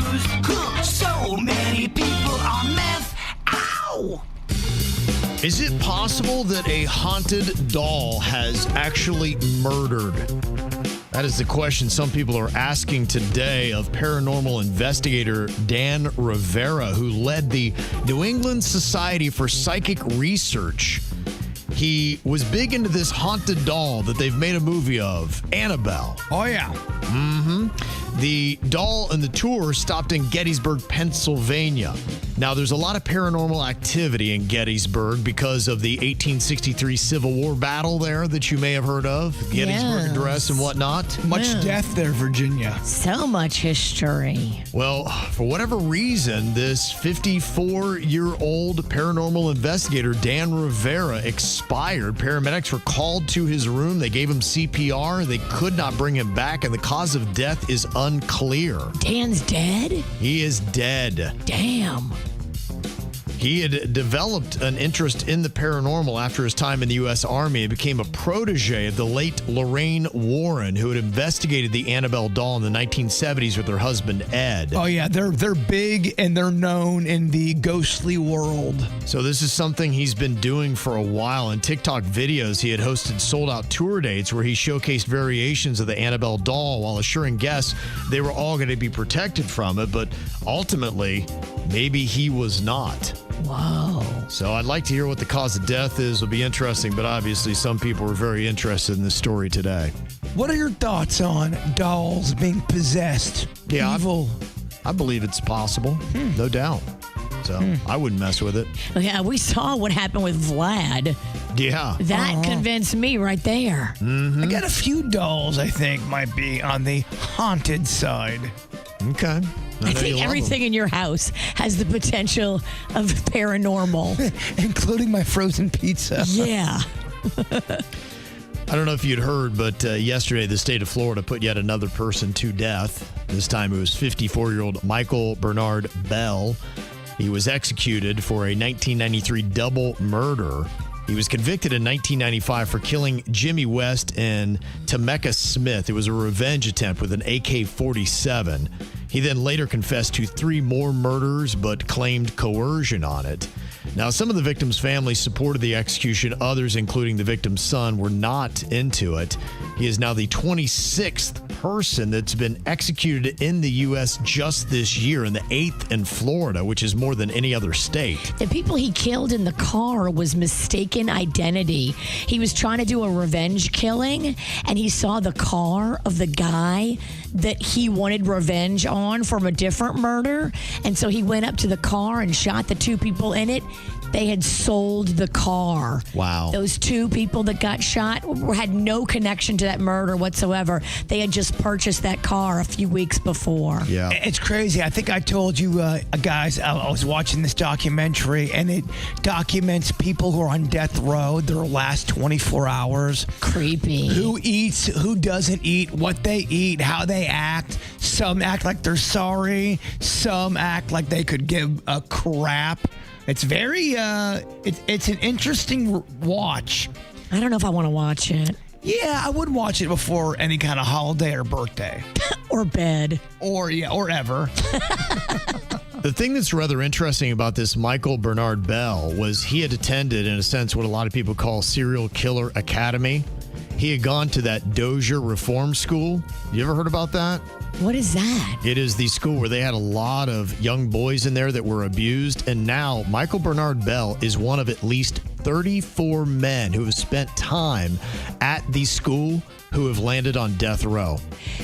news. So many people on meth. Ow! Is it possible that a haunted doll has actually murdered? That is the question some people are asking today of paranormal investigator Dan Rivera, who led the New England Society for Psychic Research. He was big into this haunted doll that they've made a movie of, Annabelle. Oh, yeah. The doll and the tour stopped in Gettysburg, Pennsylvania. Now, there's a lot of paranormal activity in Gettysburg because of the 1863 Civil War battle there that you may have heard of. Gettysburg Address and whatnot. Much death there, Virginia. So much history. Well, for whatever reason, this 54-year-old paranormal investigator, Dan Rivera, expired. Paramedics were called to his room. They gave him CPR. They could not bring him back, and the cause of death is unclear. Dan's dead? He is dead. Damn. He had developed an interest in the paranormal after his time in the U.S. Army and became a protege of the late Lorraine Warren, who had investigated the Annabelle doll in the 1970s with her husband, Ed. Oh, yeah. They're big and they're known in the ghostly world. So this is something he's been doing for a while. In TikTok videos, he had hosted sold-out tour dates where he showcased variations of the Annabelle doll while assuring guests they were all going to be protected from it. But ultimately, maybe he was not. Whoa. So I'd like to hear what the cause of death is. It'll be interesting, but obviously some people are very interested in this story today. What are your thoughts on dolls being possessed? Yeah, Evil. I believe it's possible, no doubt. So I wouldn't mess with it. Yeah, we saw what happened with Vlad. Yeah. That convinced me right there. I got a few dolls I think might be on the haunted side. Okay. I think everything in your house has the potential of paranormal. Including my frozen pizza. Yeah. I don't know if you'd heard, but yesterday the state of Florida put yet another person to death. This time it was 54-year-old Michael Bernard Bell. He was executed for a 1993 double murder. He was convicted in 1995 for killing Jimmy West and Tameka Smith. It was a revenge attempt with an AK-47. He then later confessed to 3 more murders, but claimed coercion on it. Now, some of the victims' families supported the execution. Others, including the victim's son, were not into it. He is now the 26th person that's been executed in the U.S. just this year, and the 8th in Florida, which is more than any other state. The people he killed in the car was mistaken identity. He was trying to do a revenge killing, and he saw the car of the guy that he wanted revenge on from a different murder. And so he went up to the car and shot the 2 people in it. They had sold the car. Wow. Those 2 people that got shot had no connection to that murder whatsoever. They had just purchased that car a few weeks before. Yeah. It's crazy. I think I told you guys, I was watching this documentary, and it documents people who are on death row, their last 24 hours. Creepy. Who eats, who doesn't eat, what they eat, how they act. Some act like they're sorry. Some act like they could give a crap. It's very, it's an interesting watch. I don't know if I want to watch it. Yeah, I would watch it before any kind of holiday or birthday. Or bed. Or ever. The thing that's rather interesting about this Michael Bernard Bell was he had attended, in a sense, what a lot of people call Serial Killer Academy. He had gone to that Dozier Reform School. You ever heard about that? What is that? It is the school where they had a lot of young boys in there that were abused. And now Michael Bernard Bell is one of at least 34 men who have spent time at the school who have landed on death row.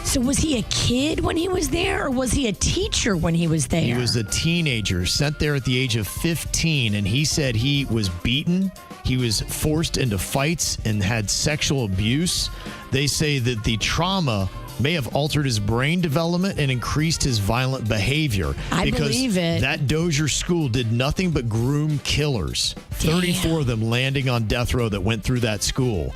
So was he a kid when he was there, or was he a teacher when he was there? He was a teenager sent there at the age of 15, and he said he was beaten. He was forced into fights and had sexual abuse. They say that the trauma may have altered his brain development and increased his violent behavior. I believe it. That Dozier school did nothing but groom killers. Damn. 34 of them landing on death row that went through that school.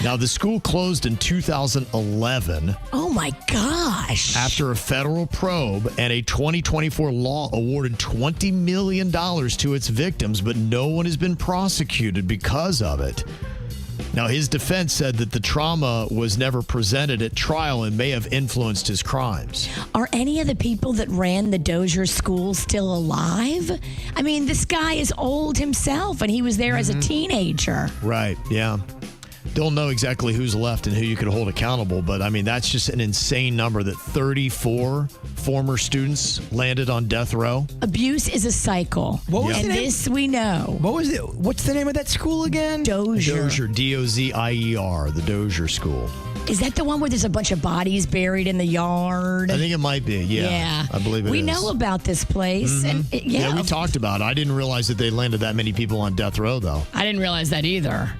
Now, the school closed in 2011. Oh, my gosh. After a federal probe, and a 2024 law awarded $20 million to its victims, but no one has been prosecuted because of it. Now, his defense said that the trauma was never presented at trial and may have influenced his crimes. Are any of the people that ran the Dozier school still alive? I mean, this guy is old himself, and he was there as a teenager. Right, yeah. Don't know exactly who's left and who you could hold accountable, but I mean, that's just an insane number that 34 former students landed on death row. Abuse is a cycle. What was and the name? this we know. What was it? What's the name of that school again? Dozier. Dozier, D-O-Z-I-E-R, the Dozier School. Is that the one where there's a bunch of bodies buried in the yard? I think it might be, yeah. I believe it is. We know about this place. And Yeah, we talked about it. I didn't realize that they landed that many people on death row, though. I didn't realize that either.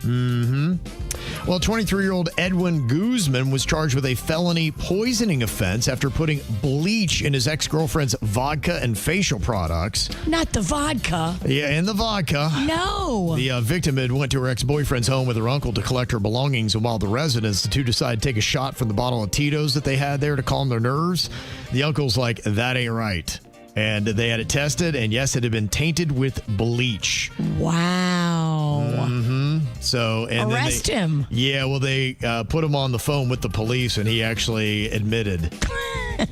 Well, 23-year-old Edwin Guzman was charged with a felony poisoning offense after putting bleach in his ex-girlfriend's vodka and facial products. Not the vodka. Yeah, in the vodka. No. The victim had went to her ex-boyfriend's home with her uncle to collect her belongings, and while the residents, the two decided to take a shot from the bottle of Tito's that they had there to calm their nerves. The uncle's like, that ain't right. And they had it tested, and yes, it had been tainted with bleach. Wow. So, and Arrest him. Yeah, well, they put him on the phone with the police, and he actually admitted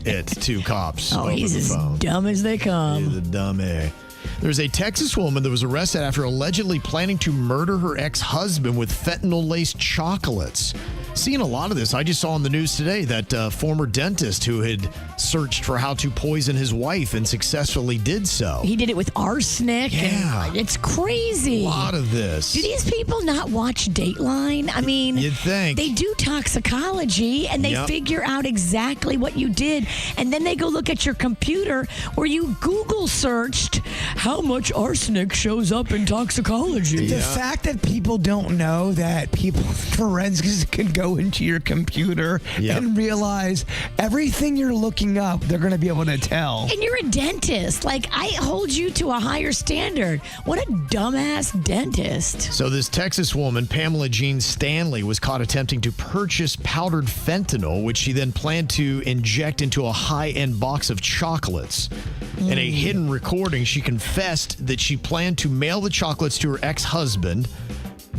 it to cops. Oh, over he's the as phone. dumb as they come. He's a dummy. There's a Texas woman that was arrested after allegedly planning to murder her ex-husband with fentanyl-laced chocolates. Seeing a lot of this. I just saw on the news today that former dentist who had searched for how to poison his wife and successfully did so. He did it with arsenic. Yeah. And it's crazy. A lot of this. Do these people not watch Dateline? I mean, You'd think. they do toxicology and they Yep. figure out exactly what you did. And then they go look at your computer where you Google searched how much arsenic shows up in toxicology. The fact that people don't know that people forensics can go into your computer Yep. and realize everything you're looking up, they're going to be able to tell. And you're a dentist. Like, I hold you to a higher standard. What a dumbass dentist. So this Texas woman, Pamela Jean Stanley, was caught attempting to purchase powdered fentanyl, which she then planned to inject into a high-end box of chocolates. In a hidden recording, she confessed that she planned to mail the chocolates to her ex-husband,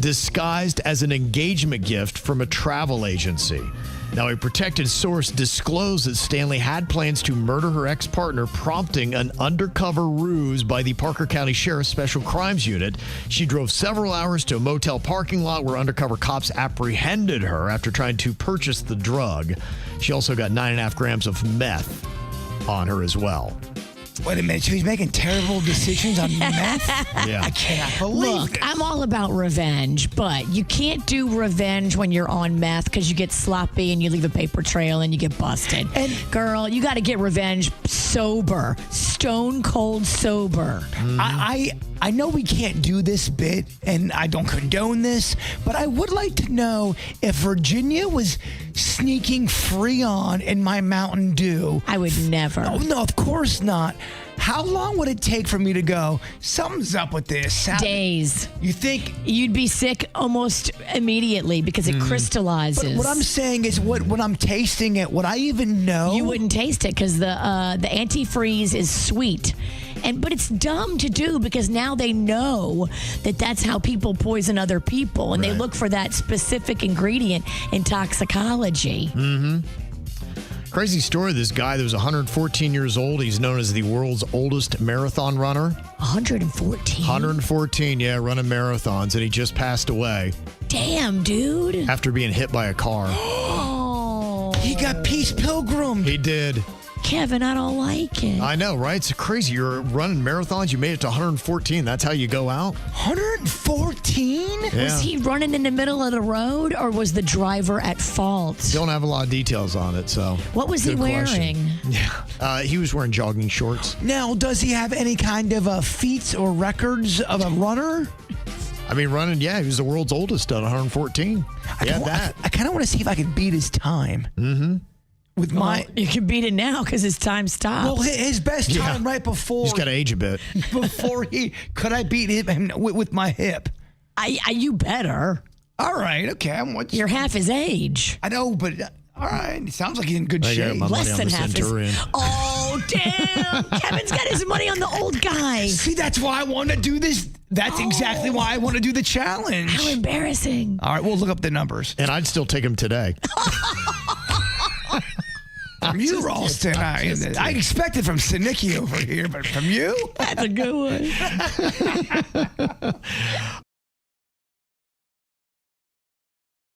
disguised as an engagement gift from a travel agency. Now, a protected source disclosed that Stanley had plans to murder her ex-partner, prompting an undercover ruse by the Parker County Sheriff's Special Crimes Unit. She drove several hours to a motel parking lot where undercover cops apprehended her after trying to purchase the drug. She also got 9.5 grams of meth on her as well. Wait a minute, so he's making terrible decisions on meth? Yeah. I cannot believe Look, this. I'm all about revenge, but you can't do revenge when you're on meth because you get sloppy and you leave a paper trail and you get busted. And- girl, you got to get revenge sober, stone cold sober. I know we can't do this bit, and I don't condone this, but I would like to know if Virginia was sneaking Freon in my Mountain Dew. I would never. Oh, no, of course not. How long would it take for me to go, something's up with this? Days. You think? You'd be sick almost immediately because it crystallizes. But what I'm saying is, when I'm tasting it, would I even know? You wouldn't taste it because the antifreeze is sweet. But it's dumb to do because now they know that that's how people poison other people, and they Right. look for that specific ingredient in toxicology. Crazy story. This guy that was 114 years old. He's known as the world's oldest marathon runner. 114. 114, yeah, running marathons, and he just passed away Damn, dude. after being hit by a car. Oh, He got Peace Pilgrim. He did. Kevin, I don't like it. I know, right? It's crazy. You're running marathons. You made it to 114. That's how you go out? 114? Yeah. Was he running in the middle of the road, or was the driver at fault? Don't have a lot of details on it, so. What was he Good question. wearing? Yeah. He was wearing jogging shorts. Now, does he have any kind of feats or records of a runner? I mean, running, yeah, he was the world's oldest at 114. Yeah, that. I kind of want to see if I can beat his time. Mm-hmm. With my... You can beat it now because his time stopped. Well, his best time right before... He's got to age a bit. Before he... Could I beat him with my hip? You better. All right, okay. You're half his age. I know, but... all right. It sounds like he's in good I got shape. my money Less on than the half his. Centurion. Oh, Oh, damn. Kevin's got his money on the old guy. See, that's why I want to do this. That's exactly why I want to do the challenge. How embarrassing. All right, we'll look up the numbers. And I'd still take him today. From you, Ralston. I expected from Sinicki over here, but from you? That's a good one.